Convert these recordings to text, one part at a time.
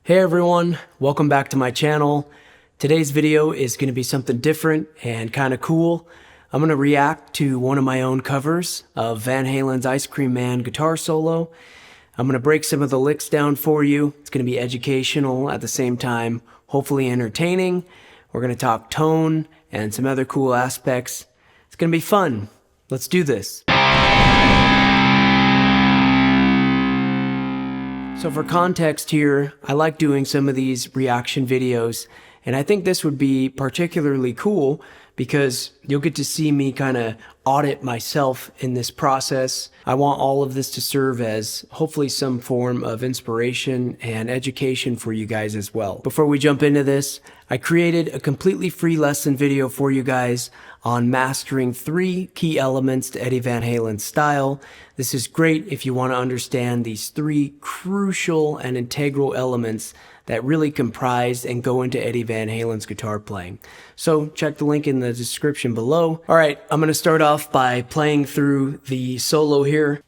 Hey everyone, welcome back to my channel. Today's video is going to be something different and kind of cool. I'm going to react to one of my own covers of Van Halen's Ice Cream Man guitar solo. I'm going to break some of the licks down for you. It's going to be educational at the same time, hopefully entertaining. We're going to talk tone and some other cool aspects. It's going to be fun. Let's do this. So for context here, I like doing some of these reaction videos, and I think this would be particularly cool because you'll get to see me kind of audit myself in this process. I want all of this to serve as hopefully some form of inspiration and education for you guys as well. Before we jump into this, I created a completely free lesson video for you guys on mastering 3 key elements to Eddie Van Halen's style. This is great if you want to understand these 3 crucial and integral elements that really comprise and go into Eddie Van Halen's guitar playing. So check the link in the description below. All right, I'm going to start off by playing through the solo here.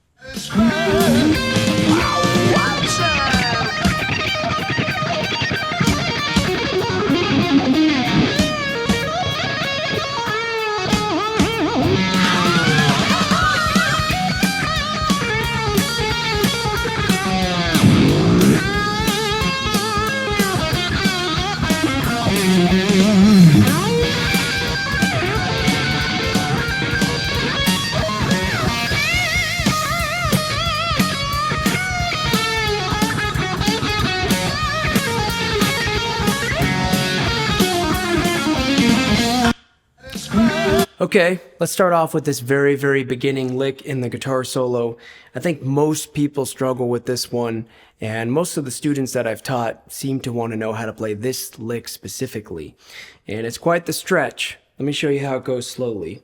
Okay, let's start off with this very beginning lick in the guitar solo. I think most people struggle with this one, and most of the students that I've taught seem to want to know how to play this lick specifically. And it's quite the stretch. Let me show you how it goes slowly.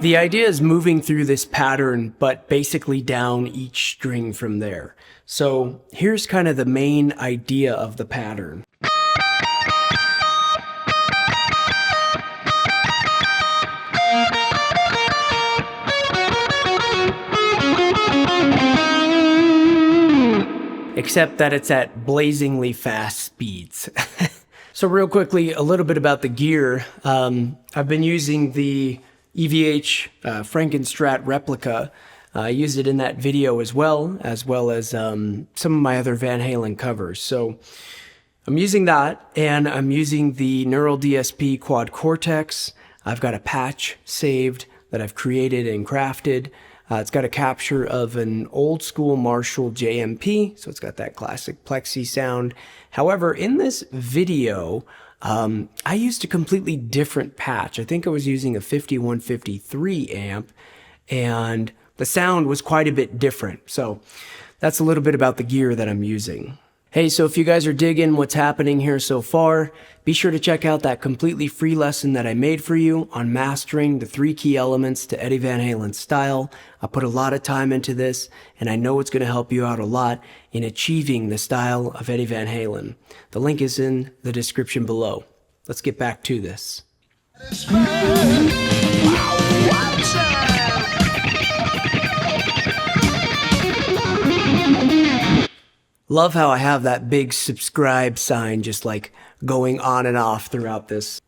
The idea is moving through this pattern, but basically down each string from there. So here's kind of the main idea of the pattern. Except that it's at blazingly fast speeds. So real quickly, a little bit about the gear. I've been using the EVH Frankenstrat replica. I used it in that video as well as some of my other Van Halen covers. So I'm using that, and I'm using the Neural DSP Quad Cortex. I've got a patch saved that I've created and crafted. It's got a capture of an old school Marshall JMP, so it's got that classic plexi sound. However, in this video, I used a completely different patch. I think I was using a 5153 amp, and the sound was quite a bit different. So that's a little bit about the gear that I'm using. Hey, so if you guys are digging what's happening here so far, be sure to check out that completely free lesson that I made for you on mastering the 3 key elements to Eddie Van Halen's style. I put a lot of time into this, and I know it's going to help you out a lot in achieving the style of Eddie Van Halen. The link is in the description below. Let's get back to this. Love how I have that big subscribe sign just like going on and off throughout this.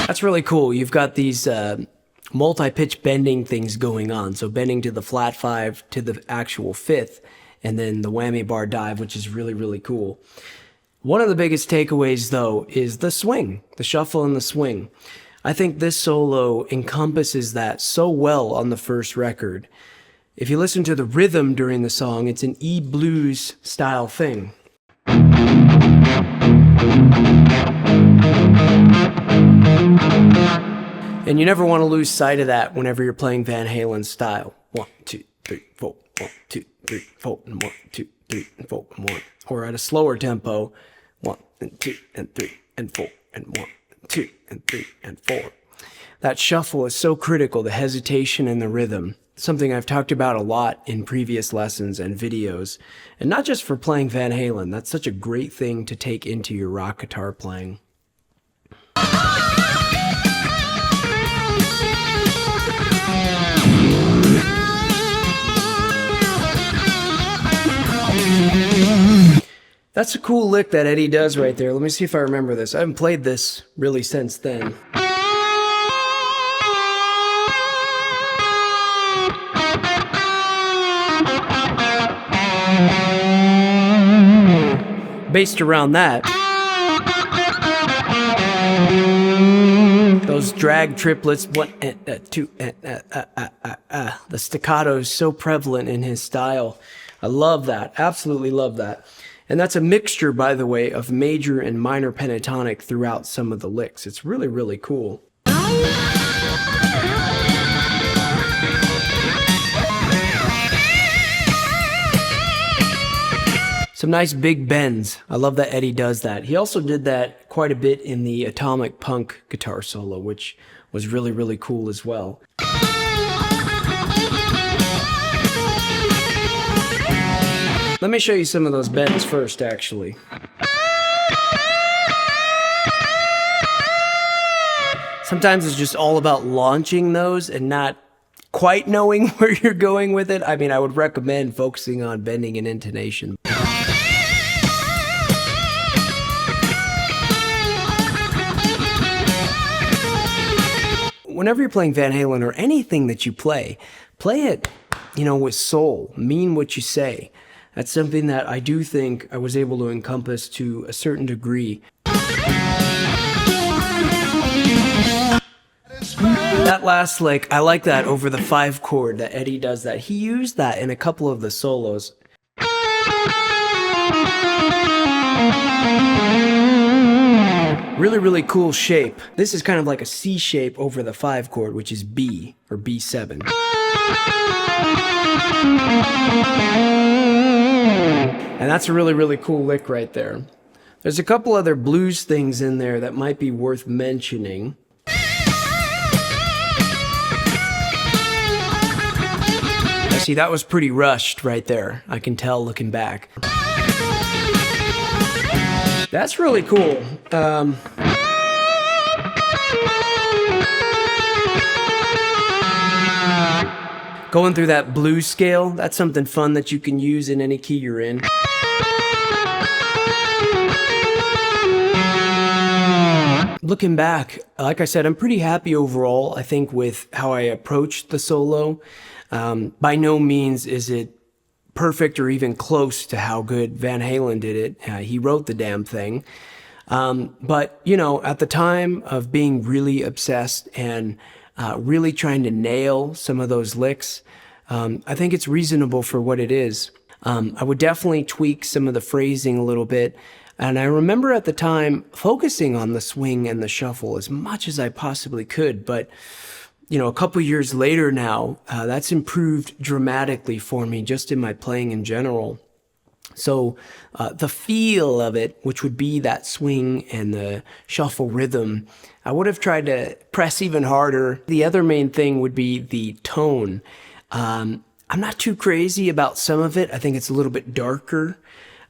That's really cool. You've got these multi-pitch bending things going on. So bending to the flat 5 to the actual 5th, and then the whammy bar dive, which is really cool. One of the biggest takeaways though is the swing, the shuffle and the swing. I think this solo encompasses that so well on the first record. If you listen to the rhythm during the song, it's an E-blues style thing. And you never want to lose sight of that whenever you're playing Van Halen style. 1, 2, 3, 4, 1, 2, 3, 4, and 1, 2, 3, and 4, and 1. Or at a slower tempo, 1 and 2 and 3 and 4 and 1 and 2 and 3 and 4. That shuffle is so critical, the hesitation and the rhythm. something I've talked about a lot in previous lessons and videos, and not just for playing Van Halen. That's such a great thing to take into your rock guitar playing. That's a cool lick that Eddie does right there. Let me see if I remember this. I haven't played this really since then. Based around that. Those drag triplets, 1 and 2 and the staccato is so prevalent in his style. I love that. Absolutely love that. And that's a mixture, by the way, of major and minor pentatonic throughout some of the licks. It's really, really cool. Some nice big bends. I love that Eddie does that. He also did that quite a bit in the Atomic Punk guitar solo, which was really, really cool as well. Let me show you some of those bends first, actually. Sometimes it's just all about launching those and not quite knowing where you're going with it. I mean, I would recommend focusing on bending and intonation. Whenever you're playing Van Halen or anything that you play it, with soul. Mean what you say. That's something that I do think I was able to encompass to a certain degree. That last lick, I like that over the 5 chord that Eddie does that. He used that in a couple of the solos. Really, really cool shape. This is kind of like a C shape over the 5 chord, which is B, or B7. And that's a really, really cool lick right there. There's a couple other blues things in there that might be worth mentioning. See, that was pretty rushed right there. I can tell looking back. That's really cool. Going through that blues scale, that's something fun that you can use in any key you're in. Looking back, like I said, I'm pretty happy overall, I think, with how I approached the solo. By no means is it perfect or even close to how good Van Halen did it. He wrote the damn thing. But, at the time of being really obsessed and really trying to nail some of those licks, I think it's reasonable for what it is. I would definitely tweak some of the phrasing a little bit. And I remember at the time focusing on the swing and the shuffle as much as I possibly could. But, a couple years later now, that's improved dramatically for me just in my playing in general. So the feel of it, which would be that swing and the shuffle rhythm, I would have tried to press even harder. The other main thing would be the tone. I'm not too crazy about some of it. I think it's a little bit darker.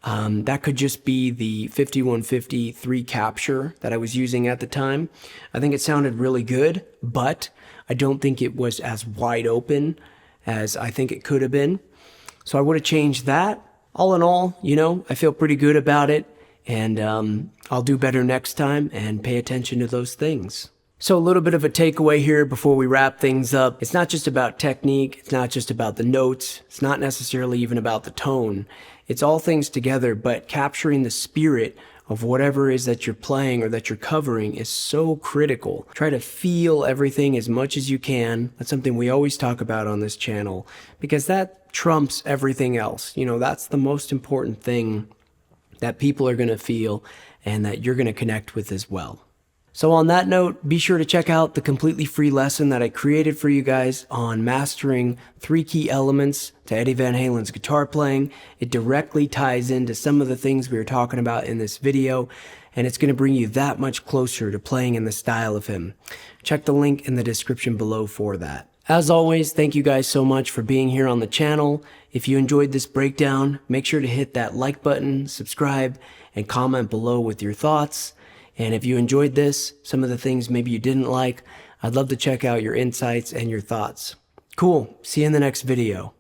That could just be the 5150 3 capture that I was using at the time. I think it sounded really good, but I don't think it was as wide open as I think it could have been. So I would have changed that. All in all, I feel pretty good about it, and I'll do better next time and pay attention to those things. So a little bit of a takeaway here before we wrap things up. It's not just about technique. It's not just about the notes. It's not necessarily even about the tone. It's all things together, but capturing the spirit of whatever it is that you're playing or that you're covering is so critical. Try to feel everything as much as you can. That's something we always talk about on this channel, because that trumps everything else. That's the most important thing that people are going to feel and that you're going to connect with as well. So on that note, be sure to check out the completely free lesson that I created for you guys on mastering 3 key elements to Eddie Van Halen's guitar playing. It directly ties into some of the things we were talking about in this video, and it's going to bring you that much closer to playing in the style of him. Check the link in the description below for that. As always, thank you guys so much for being here on the channel. If you enjoyed this breakdown, make sure to hit that like button, subscribe, and comment below with your thoughts. And if you enjoyed this, some of the things maybe you didn't like, I'd love to check out your insights and your thoughts. Cool. See you in the next video.